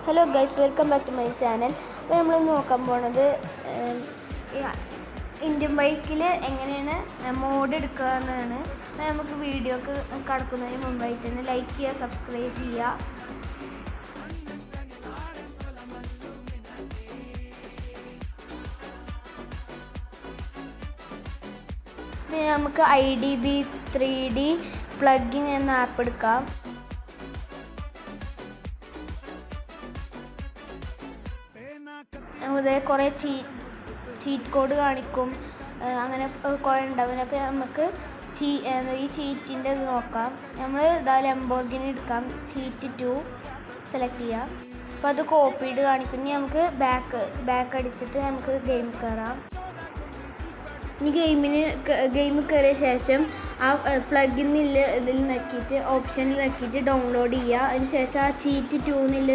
Hello guys, welcome back to my channel. അപ്പോൾ നമ്മൾ നോക്കാൻ പോണത് ഇന്ത്യൻ ബൈക്കിൽ എങ്ങനെയാണ് മോഡ് എടുക്കുക എന്നാണ്. നമുക്ക് വീഡിയോക്ക് കടക്കുന്നതിന് മുമ്പായിട്ട് തന്നെ ലൈക്ക് ചെയ്യുക, സബ്സ്ക്രൈബ് ചെയ്യുക. പിന്നെ നമുക്ക് IDB 3D പ്ലഗിൻ എന്ന ആപ്പ് എടുക്കാം. അത് കുറേ ചീറ്റ് കോഡ് കാണിക്കും, അങ്ങനെ കുറേ ഉണ്ടാവും. അപ്പോൾ നമുക്ക് ഈ ചീറ്റിൻ്റെ ഇത് നോക്കാം. നമ്മൾ ലംബോർഗിനി എടുക്കാം, ചീറ്റ് 2 സെലക്ട് ചെയ്യാം. അപ്പോൾ അത് കോപ്പിഡ് കാണിക്കും. ഇനി നമുക്ക് ബാക്ക് അടിച്ചിട്ട് നമുക്ക് ഗെയിം കയറാം. ഈ ഗെയിം കയറിയ ശേഷം ആ പ്ലഗിനിൽ ഇതിൽ നക്കിയിട്ട് ഓപ്ഷനിൽ നക്കിയിട്ട് ഡൗൺലോഡ് ചെയ്യുക. അതിന് ശേഷം ആ ചീറ്റ് 2